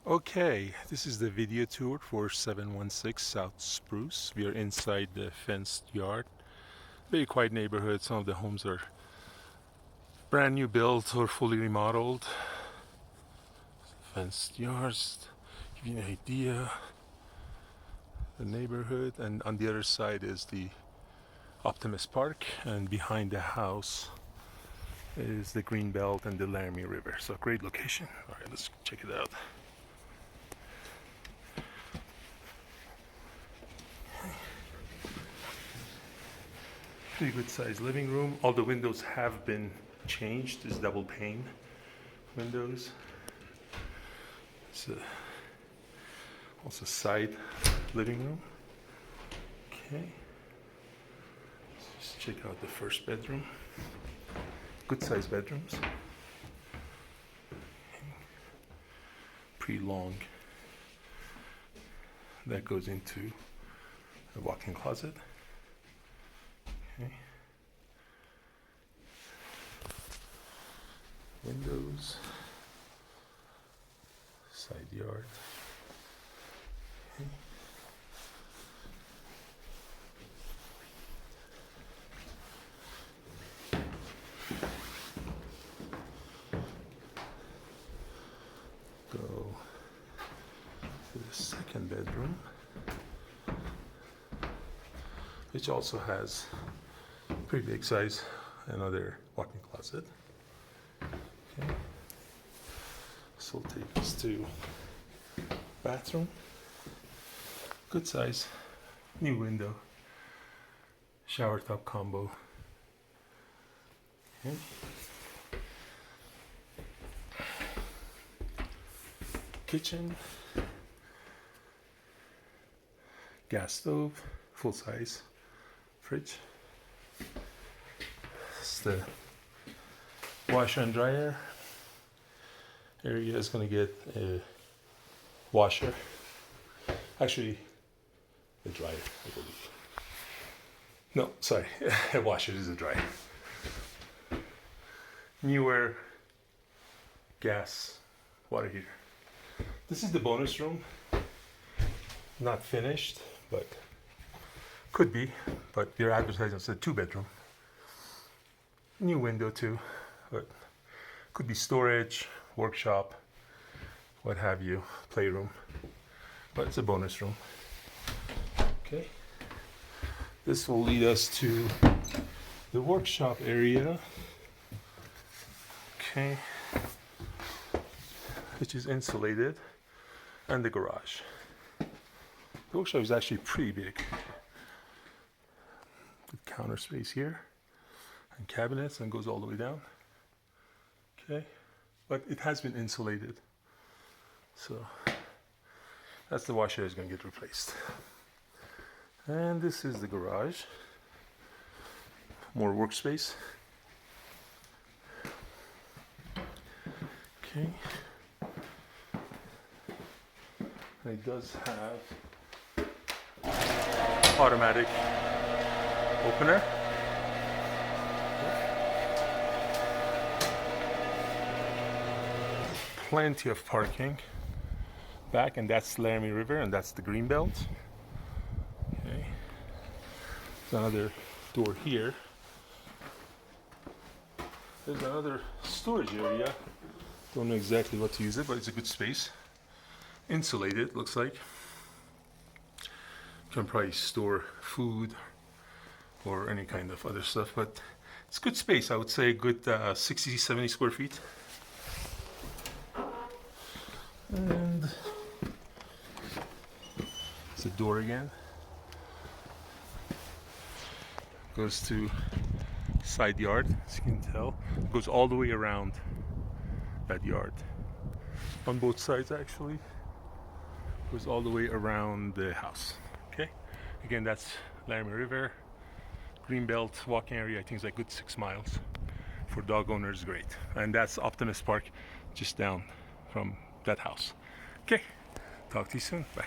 Okay, this is the video tour for 716 South Spruce. We are inside the fenced yard. Very quiet neighborhood. Some of the homes are brand new built or fully remodeled. Fenced yards, give you an idea. The neighborhood, and on the other side is the Optimist Park, and behind the house is the Greenbelt and the Laramie River. So great location. All right, let's check it out. Pretty good sized living room. All the windows have been changed. It's double pane windows. It's also side living room. Okay. Let's just check out the first bedroom. Good sized bedrooms. Pretty long. That goes into a walk-in closet. Okay. Windows, side yard. Okay. Go to the second bedroom, which also has pretty big size, another walk-in closet. Okay. This will take us to bathroom. Good size, new window, shower tub combo. Okay. Kitchen, gas stove, full size fridge. It's the washer and dryer area. Is going to get a washer, actually a dryer, I believe. No, sorry, a washer is a dryer. Newer gas water heater. This is the bonus room. Not finished, but could be. But they're advertising as a 2-bedroom. New window too, but could be storage, workshop, what have you, playroom. But it's a bonus room. Okay. This will lead us to the workshop area. Okay. Which is insulated, and the garage. The workshop is actually pretty big. Good counter space here, and cabinets, and goes all the way down. Okay, but it has been insulated, so that's the washer is going to get replaced. And this is the garage. More workspace. Okay. And it does have automatic opener. Plenty of parking back, and that's Laramie River, and that's the Greenbelt. Okay. There's another door here. There's another storage area. Don't know exactly what to use it, but it's a good space. Insulated, looks like. You can probably store food or any kind of other stuff, but it's good space. I would say a good 60, 70 square feet. And it's a door again. Goes to side yard, as you can tell. It goes all the way around that yard. On both sides, actually. Goes all the way around the house. Okay, again, that's Laramie River, Greenbelt walking area. I think it's like good 6 miles. For dog owners, great. And that's Optimist Park, just down from that house. Okay, talk to you soon. Bye.